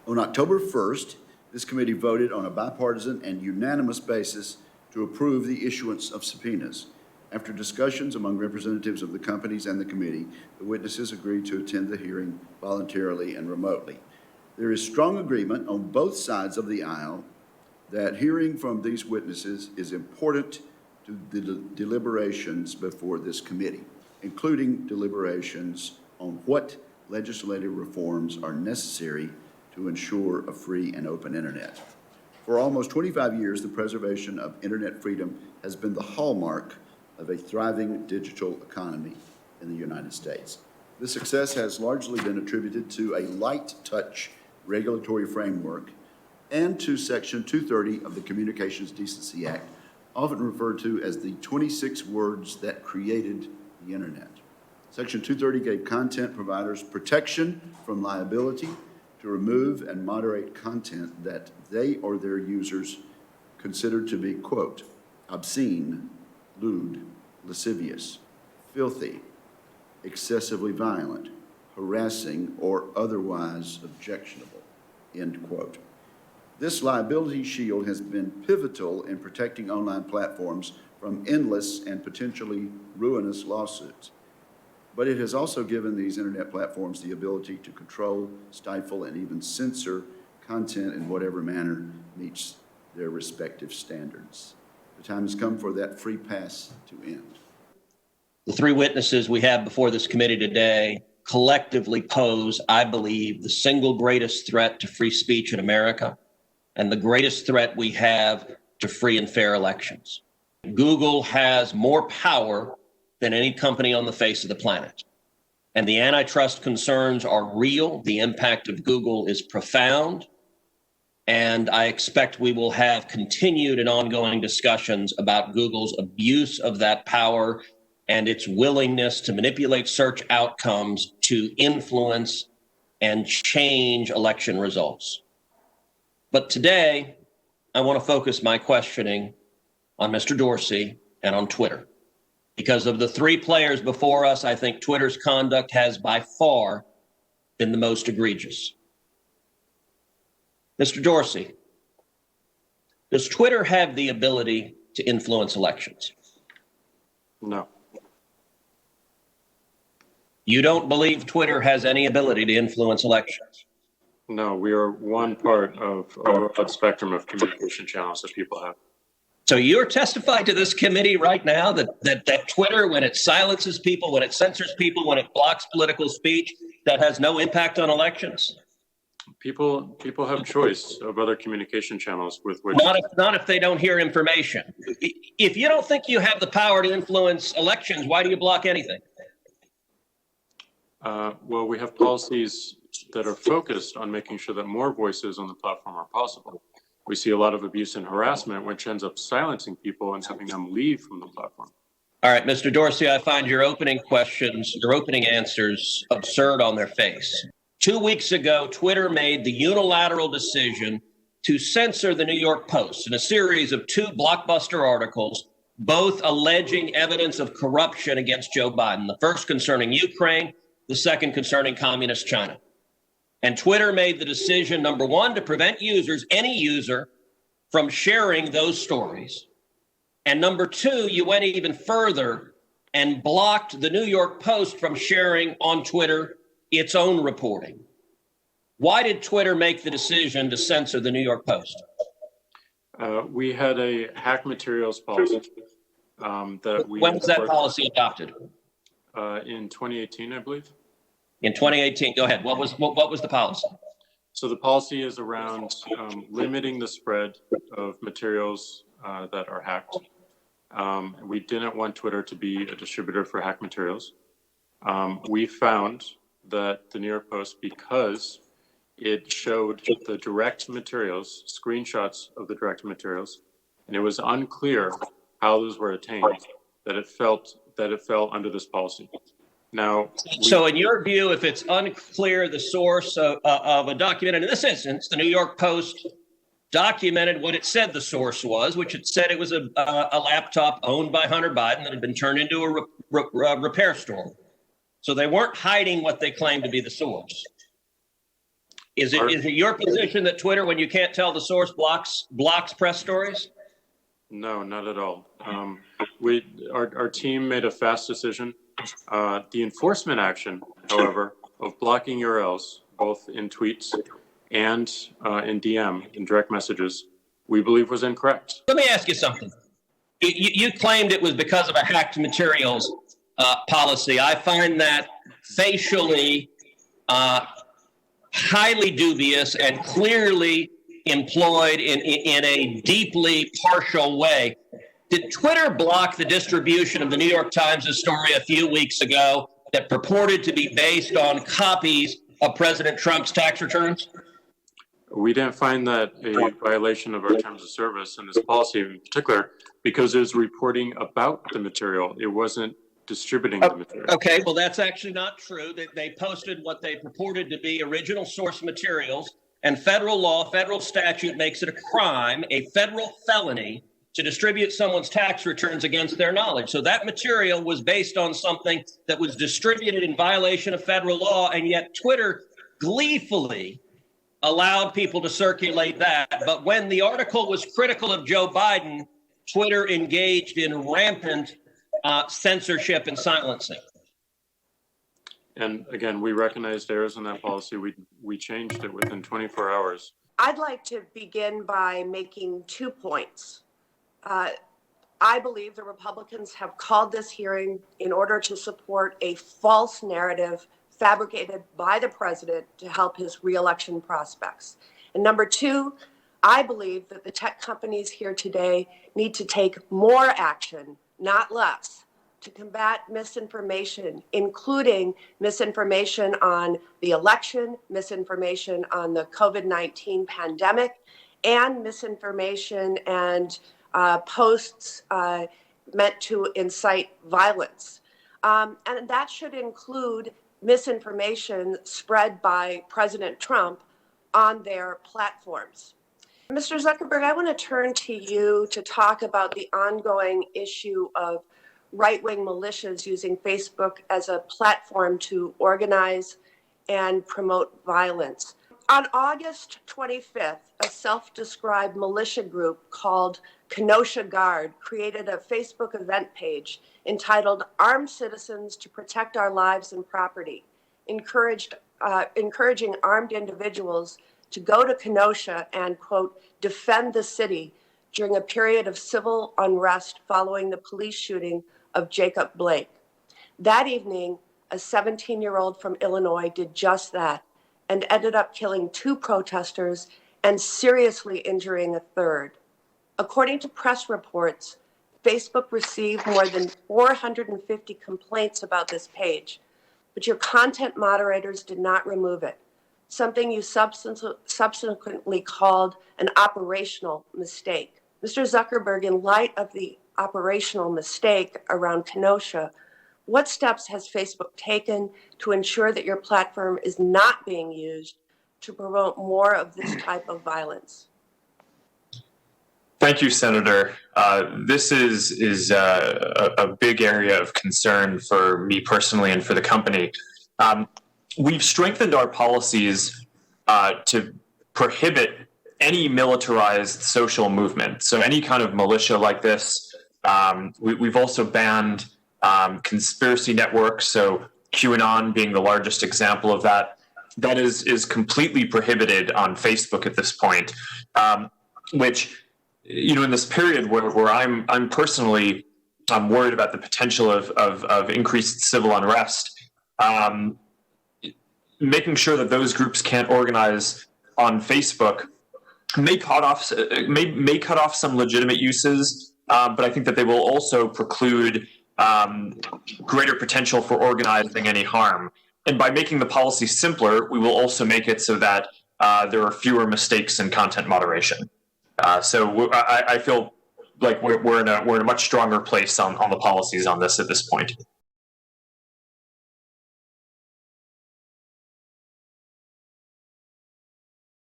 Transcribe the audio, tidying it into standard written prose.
On October 1st, this committee voted on a bipartisan and unanimous basis to approve the issuance of subpoenas. After discussions among representatives of the companies and the committee, the witnesses agreed to attend the hearing voluntarily and remotely. There is strong agreement on both sides of the aisle that hearing from these witnesses is important to the deliberations before this committee, including deliberations on what legislative reforms are necessary to ensure a free and open internet. For almost 25 years, the preservation of internet freedom has been the hallmark of a thriving digital economy in the United States. This success has largely been attributed to a light touch regulatory framework and to Section 230 of the Communications Decency Act, often referred to as the 26 words that created the internet. Section 230 gave content providers protection from liability to remove and moderate content that they or their users considered to be, quote, obscene, lewd, lascivious, filthy, excessively violent, harassing, or otherwise objectionable, end quote. This liability shield has been pivotal in protecting online platforms from endless and potentially ruinous lawsuits. But it has also given these internet platforms the ability to control, stifle, and even censor content in whatever manner meets their respective standards. The time has come for that free pass to end. The three witnesses we have before this committee today collectively pose, I believe, the single greatest threat to free speech in America and the greatest threat we have to free and fair elections. Google has more power than any company on the face of the planet. And the antitrust concerns are real. The impact of Google is profound. And I expect we will have continued and ongoing discussions about Google's abuse of that power and its willingness to manipulate search outcomes to influence and change election results. But today, I want to focus my questioning on Mr. Dorsey and on Twitter. Because of the three players before us, I think Twitter's conduct has by far been the most egregious. Mr. Dorsey, does Twitter have the ability to influence elections? No. You don't believe Twitter has any ability to influence elections? No, we are one part of a broad spectrum of communication channels that people have. So you're testifying to this committee right now that Twitter, when it silences people, when it censors people, when it blocks political speech, that has no impact on elections? People have choice of other communication channels with which. Not if they don't hear information. If you don't think you have the power to influence elections, why do you block anything? Well, we have policies that are focused on making sure that more voices on the platform are possible. We see a lot of abuse and harassment, which ends up silencing people and having them leave from the platform. All right, Mr. Dorsey, I find your opening questions, your opening answers absurd on their face. 2 weeks ago, Twitter made the unilateral decision to censor the New York Post in a series of 2 blockbuster articles, both alleging evidence of corruption against Joe Biden, the first concerning Ukraine, the second concerning communist China. And Twitter made the decision, number one, to prevent users, any user, from sharing those stories. And number two, you went even further and blocked the New York Post from sharing on Twitter its own reporting. Why did Twitter make the decision to censor the New York Post? We had a hack materials policy that we. When was that policy adopted? In 2018, I believe. In 2018, go ahead. What was the policy? So the policy is around limiting the spread of materials that are hacked. We didn't want Twitter to be a distributor for hack materials. We found that the New York Post, because it showed the direct materials, screenshots of the direct materials, and it was unclear how those were attained, that it fell under this policy. Now, so in your view, if it's unclear the source of a document, and in this instance, the New York Post documented what it said the source was, which it said it was a laptop owned by Hunter Biden that had been turned into a repair store. So they weren't hiding what they claimed to be the source. Is it your position that Twitter, when you can't tell the source, blocks press stories? No, not at all. Our team made a fast decision. The enforcement action, however, of blocking URLs, both in tweets and in DM, in direct messages, we believe was incorrect. Let me ask you something. You claimed it was because of a hacked materials policy. I find that facially highly dubious and clearly employed in a deeply partial way. Did Twitter block the distribution of the New York Times' story a few weeks ago that purported to be based on copies of President Trump's tax returns? We didn't find that a violation of our terms of service and this policy in particular because it was reporting about the material. It wasn't distributing the material. Okay, well, that's actually not true. They posted what they purported to be original source materials, and federal law, federal statute makes it a crime, a federal felony, to distribute someone's tax returns against their knowledge. So that material was based on something that was distributed in violation of federal law, and yet Twitter gleefully allowed people to circulate that. But when the article was critical of Joe Biden, Twitter engaged in rampant censorship and silencing. And again, we recognized errors in that policy. We changed it within 24 hours. I'd like to begin by making 2 points. I believe the Republicans have called this hearing in order to support a false narrative fabricated by the president to help his reelection prospects. And number 2, I believe that the tech companies here today need to take more action, not less, to combat misinformation, including misinformation on the election, misinformation on the COVID-19 pandemic, and misinformation and posts meant to incite violence. And that should include misinformation spread by President Trump on their platforms. Mr. Zuckerberg, I want to turn to you to talk about the ongoing issue of right-wing militias using Facebook as a platform to organize and promote violence. On August 25th, a self-described militia group called Kenosha Guard created a Facebook event page entitled Armed Citizens to Protect Our Lives and Property, encouraging armed individuals to go to Kenosha and, quote, defend the city during a period of civil unrest following the police shooting of Jacob Blake. That evening, a 17-year-old from Illinois did just that and ended up killing 2 protesters and seriously injuring a third. According to press reports, Facebook received more than 450 complaints about this page, but your content moderators did not remove it, something you subsequently called an operational mistake. Mr. Zuckerberg, in light of the operational mistake around Kenosha, what steps has Facebook taken to ensure that your platform is not being used to promote more of this type of violence? Thank you, Senator. This is a big area of concern for me personally and for the company. We've strengthened our policies to prohibit any militarized social movement. So any kind of militia like this. We've also banned conspiracy networks. So QAnon being the largest example of that. That is completely prohibited on Facebook at this point, which, you know, in this period where I'm personally worried about the potential of increased civil unrest, making sure that those groups can't organize on Facebook may cut off some legitimate uses, but I think that they will also preclude greater potential for organizing any harm. And by making the policy simpler, we will also make it so that there are fewer mistakes in content moderation. So I feel like we're in a much stronger place on the policies on this at this point.